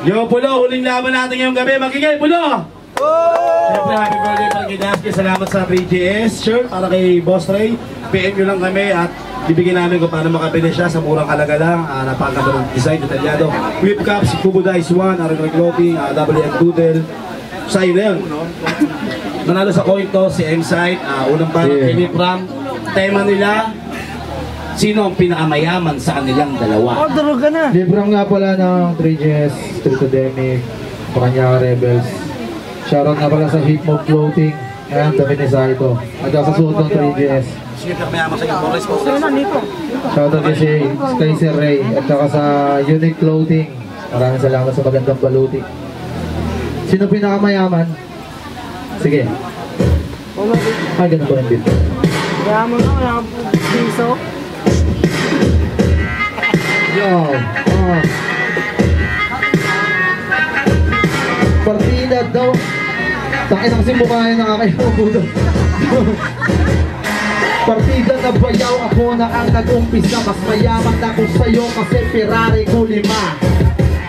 Yo, Pulo, huling laban natin ngayong gabi. Magiging, Pulo! Siyempre, happy birthday pang Gidaski. Salamat sa 3GS shirt para kay Boss Ray. PM nyo lang kami at ibigay namin kung paano makabili siya sa murang halaga lang. Napakaganda ng design, detalyado. Whip caps, Kubo Dice 1, Arangal Clothing, WM Doodle. Sa'yo na yun. Nanalo sa coin to si M-Site. Unang parang kay Ram. Tema nila, sino ang pinakamayaman sa kanilang dalawa? Droga na! Librang nga pala ng 3GS, Street Academic, Paranaque Rebels. Shoutout nga pala sa Hip Mode Clothing. Ayan, dami ni Saito. At sa suot ng 3GS. Sino pinakamayaman sa inyong Forest po? Shoutout kasi kay Sir Ray. At saka sa Unique Clothing. Maraming salamat sa magandang baluti. Sino pinakamayaman? Sige. Ay, ganun ko rin dito. Yaman na, wala kang piso. Yo, partida daw. Takin kasi mukha yun nakakainubudo. Partida na bayaw, ako na ang nag-umpisa. Mas mayaman ako sa'yo kasi Ferrari ko 5.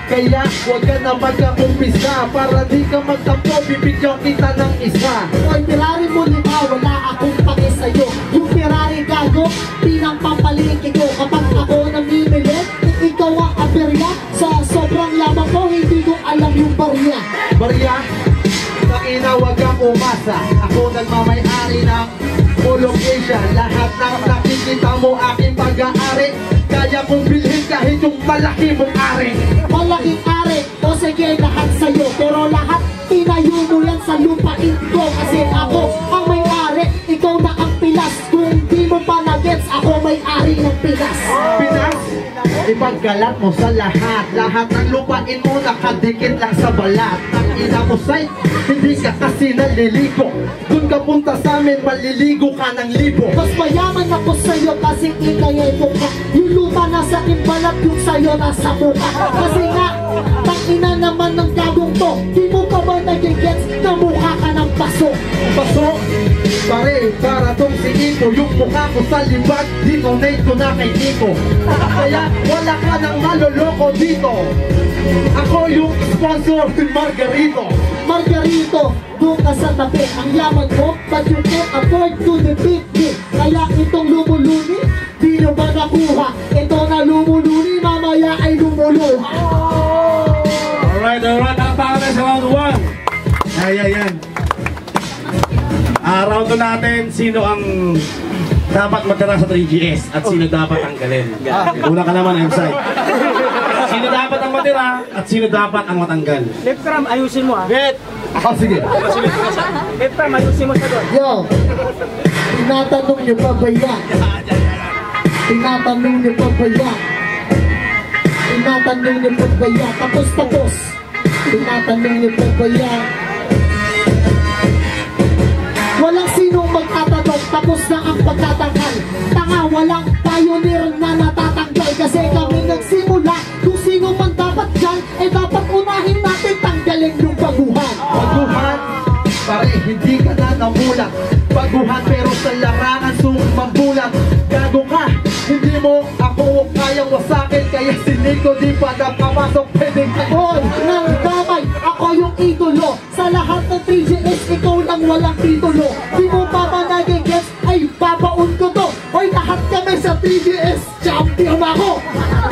Kaya huwag ka na magka-umpisa para di ka magtampo, bibigyan kita ng isa. Oy, Ferrari mo 5, wala akong pake sa'yo. Yung Ferrari gago, pinang pampalingki ko. Kapag ako namimili, ikaw ang aberya. Sa sobrang lamang ko, hindi ko alam yung barya. Barya? Takina, huwag kang umasa. Ako nagmamay-ari ng location. Lahat ng nakikita mo aking pag-aari. Kaya kong bilhin kahit yung malaki mong ari. Malaking ari, o sige lahat sa'yo. Pero lahat tinayo mo yan sa lupain ko. Kasi ako ang may-ari, ikaw na ang Pilas. Kung di mo pa na-gets, ako may-ari ng Pilas. Pinas? Ipagkalat mo sa lahat. Lahat ng lupain mo nakadikit lang sa balat. Ang ina mo sa'y hindi ka kasi naliligo. Doon ka punta sa amin, maliligo ka ng libo. Mas mayaman ako sa'yo kasi ikayay mo ka. Yung lupa nasa imbalat, yung sa'yo nasa mukha. Kasi nga, tangina naman ng gagong to. Di mo pa ba nagigets na mukha ka ng paso? Paso? Pare, para tong si Iko. Yung mukha ko sa libag, dinonate ko na kay Iko. Kaya wala ka nang maloloko dito. Ako yung sponsor ni Margarito. Margarito, doon ka sa tabi. Ang yaman mo, but you can't afford to defeat me. Kaya itong lumuluni, di nyo ba nakuha? Ito na lumuluni, mamaya ay lumuluha. Alright, nakapaka na sa round 1. Yan. Round 2 natin, sino ang dapat matira sa 3GS at sino dapat tanggalin. Una ka naman, M-Site. Sino dapat ang matira at sino dapat ang matanggal? Left Ram, ayusin mo ah. Sige. Left Ram, ayusin mo sa doon. Yo, tinatanong nyo pa ba yan? Tinatanong nyo pa ba yan? Tinatanong nyo pa ba yan? Tapos. Tinatanong nyo pa ba yan? Walang sinong magtatanong, tapos na ang pagtatanggal. Tanga, walang pioneer na natatanggal. Kasi kami nagsimula, kung sino man dapat dyan, dapat unahin natin tanggalin yung baguhan. Baguhan? Pare, hindi ka na namulat. Baguhan pero sa larangan sumambulat. Gago ka, hindi mo ako kayang wasakin. Kaya siniko di pa napapasok, pwedeng Hoy, nang damay, ako yung idolo. Sa lahat ng 3GS, ikaw lang walang titulo. Di mo pa ba nagigets, ay babaon ko to. Hoy, lahat kami sa 3GS, champion ako.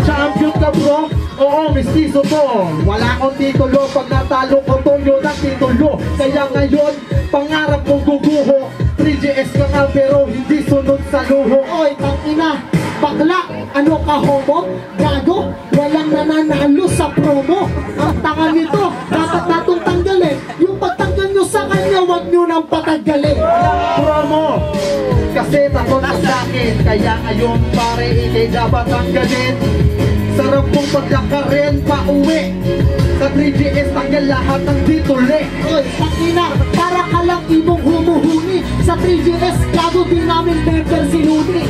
Champion ka bro? Oo, mistiso to. Wala akong titulo, pag natalo ko to yun ang titulo. Kaya ngayon, pangarap kong guguho. 3GS ka nga pero hindi sunod sa luho. Hoy, tangina, bakla, ano ka homo? Gago, walang nananalo sa promo. Ang tanga nito, dapat natong tanggalin. kang patagalin. Promo! Kasi takot ka sa'kin, kaya ngayon pare ikay dapat tanggalin. Sarap mong paglakarin pa uwi. Sa 3GS tanggal lahat ng tituli. Oy, takina, para ka lang ibong humuhuni. Sa 3GS, gago din namin member si Luni.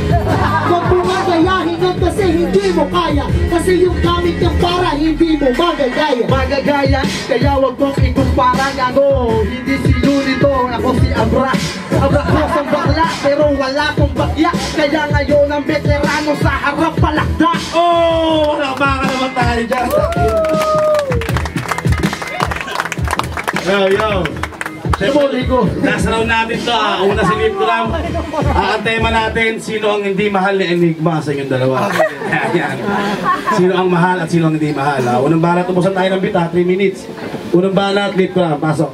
Huwag mo nga gayahin yun kasi hindi mo kaya. Kasi yung gamit niya para hindi mo magagaya. Magagaya, kaya wag mong ikumpara. Gago, hindi si Luni to, ako si Abra. Abra ko sa bakla, pero wala kong bakya. Kaya ngayon ang veterano sa harap palakda. Oh! Wala ka naman tayo dyan. Yo. Siyempre, last round natin to. Una si Lip Gram. Ang tema natin, sino ang hindi mahal ni Enigma sa inyong dalawa. Yan. Sino ang mahal at sino ang hindi mahal. Unang bala, tubusan tayo ng bita, 3 minutes. Unang bala at Lip Gram, pasok.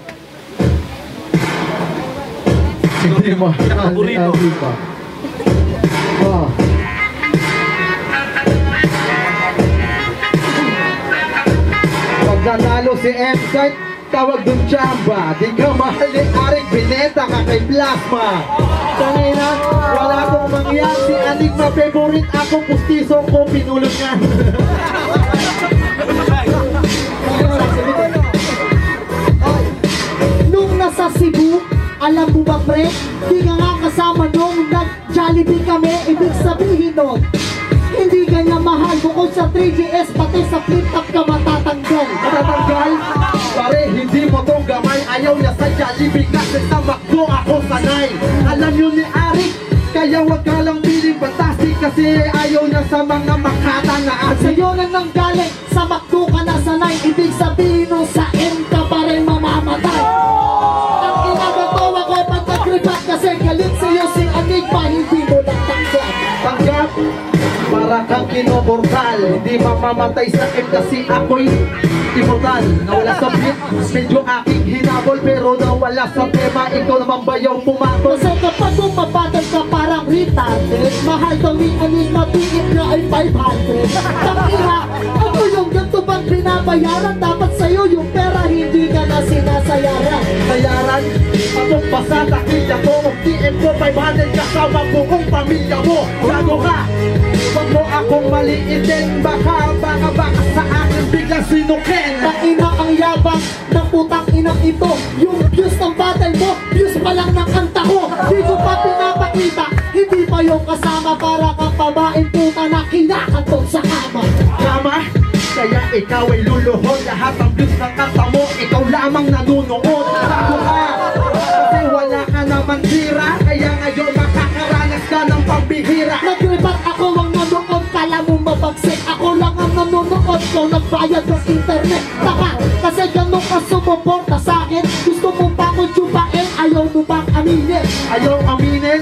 hindi mo. Paborito. Oh. Pag nanalo si M-Site, tawag dun chamba. Di ka mahal ni Arik, binenta ka kay Plasma. Tangina, wala kong mangyan. Si Enigma, favorite akong pustiso ko, pinulog nga. Nung nasa Cebu, alam mo ba pre, di ka nga kasama nung nag-Jollibee kami. Ibig sabihin nun, hindi ka niya mahal. Bukod sa 3GS, pati sa flip-top ka matatanggal. Matatanggal? Pare, hindi mo tong gamay. Ayaw niya sa Jollibee kasi sa McDo ako sanay. Alam yun ni Arik, kaya wag ka lang piling fantastic. Kasi ayaw niya sa mga makata na At sa'yo na nang galing, sa McDo ka na sanay. Ibig sabihin nun, sa M ka pa rin mamamatay. Ang inagataw ako pagkakripat kasi galit sa'yo si Enigma, hindi mo lang tanggap. Tanggap, para kang kinoportal. Hindi mamamatay sa akin kasi ako'y immortal. Nawala sa beat, medyo aking hinabol. Pero nawala sa tema, ikaw naman ba yung pumatol? Kasi kapag bumabattle ka parang retarded, mahal daw ni Enigma, tingin na ay 500. Tangina, ano yung ganito bang binabayaran? Dapat sa'yo yung pera, hindi ka na sinasayaran. Bayaran, atong pasada, kita ko, TM ko 500 kasama buong pamilya mo. Gago ka, wag mo akong maliitin. Baka sa akin biglang sinukin. Tangina ang yabang ng putang inang ito. Yung views ng battle mo, views pa lang ng kanta ko. Di ko pa pinapakita, hindi pa yung kasama. Para kang babaeng puta na kinakantog sa kama. Kama, kaya ikaw ay luluhod. Lahat ng views ng kanta mo, ikaw lamang nanunood. Gago ka, kasi wala ka naman tira. Kaya ngayon makakaranas ka ng pambihira. Nag-rebat ako ang nanonood, kala mo mabagsik. Ako lang ang nanonood, ko nagbayad ng internet. Taka, kasi ganun ka sumuporta sa'kin. Gusto mo pa akong tsupain, ayaw mo bang aminin? Ayaw aminin,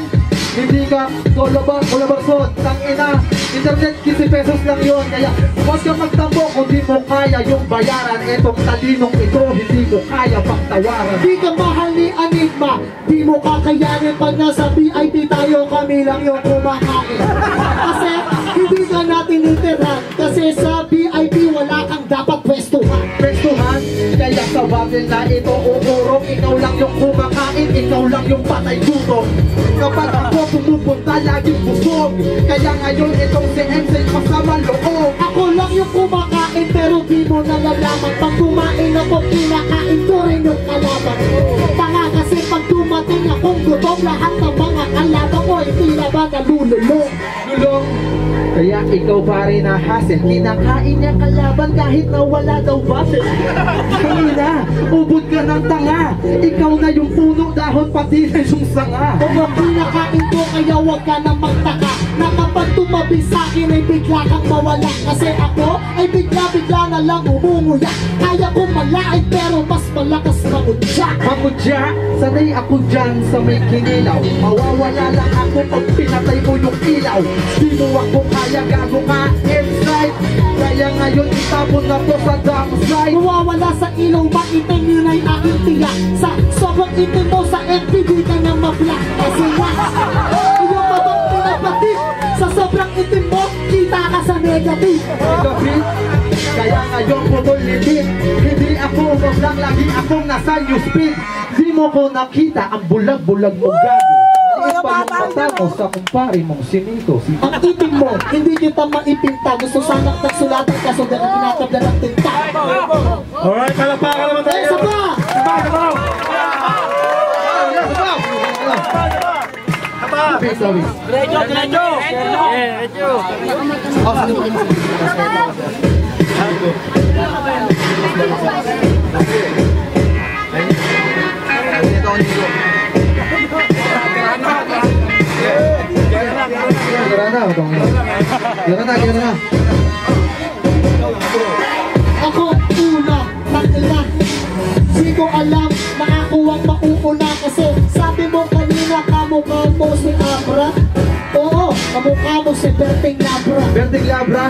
hindi ka kolaborasyon. Tangina, internet 15 pesos lang yun. Kaya huwag ka magtambo kung di mo kaya yung bayaran. Etong talinong ito, hindi mo kaya pagtawaran. Di ka mahal ni Enigma, di mo kakayanin. Pag nasa VIP tayo, kami lang yung kumakain. Kasi hindi ka natin itirhan. Kasi sa VIP wala kang dapat pwestuhan. Pwestuhan, kaya sa battle na ito uurong. Ikaw lang yung kumakain, ikaw lang yung patay gutom. Kapag ako pumupunta, laging busog. Kaya ngayon itong si MC masama loob. Ako lang yung kumakain pero di mo nalalaman. Pag kumain ako, kinakain ko rin yung kalaban. Tanga kasi pag dumating akong gutom, lahat ng mga kalaban ko hindi na ba nalululong. Lulong, kaya ikaw pare na hassle. Kinakain niya kalaban kahit na wala daw battle. Kanina, ubod ka ng tanga. Ikaw na yung puno, dahon pati na yung sanga. Kung ang kinakain ko kaya wag ka na magtaka na kapag tumabi sa'kin ay bigla kang mawala. Kasi ako ay bigla-bigla na lang umunguya. Kaya kong malaid pero mas malakas mangudya. Mangudya, sanay ako dyan sa may kinilaw. Mawawala lang ako pag pinatay mo yung ilaw. Di mo ako kaya, gago ka, M-Site. Kaya ngayon itapon na to sa dump site. Mawawala sa ilaw, maitim yun ay aking tiya. Sa sobrang itim mo sa FPD ka na mabla. Kasi nga, iyong babang pinapatik. Sa sobrang itim mo, kita ka sa negative. Negative, kaya ngayon putol limit. Hindi ako mablang, lagi akong nasa newsfeed. Di mo ko nakita ang bulag-bulag mo gago. Maliit pa yung mata mo sa kumpare mong sinito. Ang itim mo, hindi kita maipinta. Gusto sanang nagsulatan ka, so ganun tinatabla ng tinta. Alright, palakpakan naman tayo. Isa pa! Gimana? Ako una, tangina. Di ko alam na ako ang mauuna kasi sabi mo kanina kamukha mo si Abra. Oo, kamukha mo si Berting Labra. Berting Labra,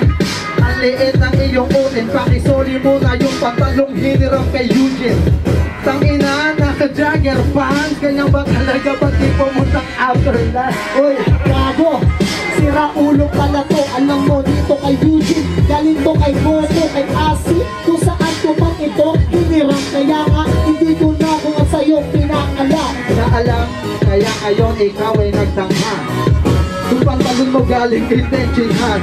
ang liit ng iyong utin. Pakisoli mo na yung pantalong hiniram kay Eugene. Tangina, naka-jagger pants. Ganyan ba talaga pag di pumuntang afterlife? Uy, gago, sira ulo pala to. Alam mo dito kay Eugene, galing to kay Bobo, kay Asi. Kung saan ko bang ito hiniram. Kaya nga hindi ko na kung sa'yo pinakala. Naalam, kaya ngayon ikaw ay nagtangha. Yung pantalon mo galing intentionhan.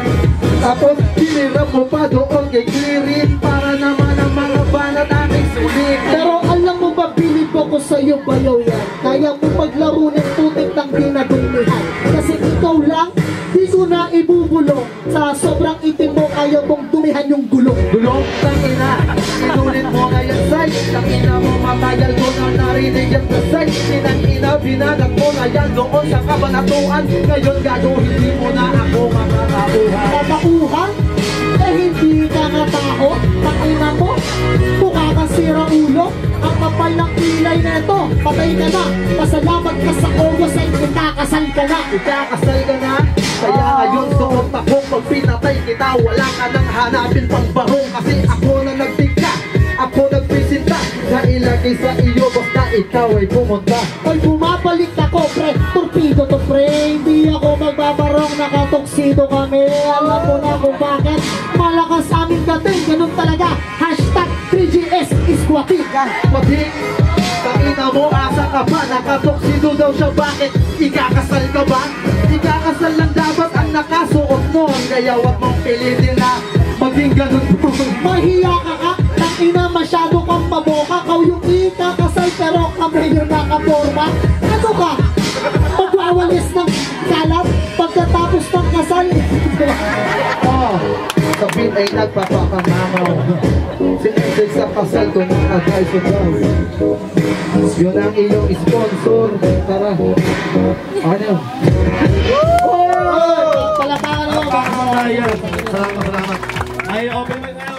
Tapos hinirap mo pa doon kay Clearin. Para naman ang mga banat aming sulit. Pero alam mo ba, bilib ako sa'yo bayaw yan. Kaya mo paglaro ng putik ng dinadumihan. Kasi ikaw lang, di ko na ibubulong. Sa sobrang itim mo, kaya mong dumihan yung gulong. Gulong, tangina, inulit mo na yung size. Tangina mo, matagal ko na narinig yung size. Sinangina, binanag mo na yan doon sa kabanatuan. Ngayon gago, hindi mo na ako makakauhan. Matauhan? Eh hindi ka nga tao. Takina mo, mukha ka sira ulo. Ang kapal ng kilay neto, patay ka na. Pasalamat ka sa August ay itakasal ka na. Ikakasal ka na, kaya ngayon suot ako. Pag pinatay kita, wala ka nang hanapin pang barong. Kasi ako na nagtigka, ako nagpisinta. Nailagay sa iyo, basta ikaw ay pumunta. Ay bumabalik ako pre, torpedo to pre. Hindi ako magbabarong, nakatoksido kami. Alam mo na kung bakit malakas aming dating, ganun talaga. Hashtag 3GS is squatting. Pati, tangina mo, asa ka ba? Nakatoksido daw siya, bakit? Ikakasal ka ba? Ikakasal lang dapat ang nakasuot nun. Kaya wag mong pilitin na maging ganun po. Mahiya ka ka, tangina masyado kang maboka. Kau yung ikakasal pero kami yung nakaporma. Ano ka? Magwawalis ng kalat pagkatapos ng kasal. Oh, sabihin ay nagpapakamamaw. Sinisig sa kasal ko ng agay sa daw. Yun ang iyong sponsor. Tara. Ano? Palakpakan naman. Salamat. Ay, open mic na.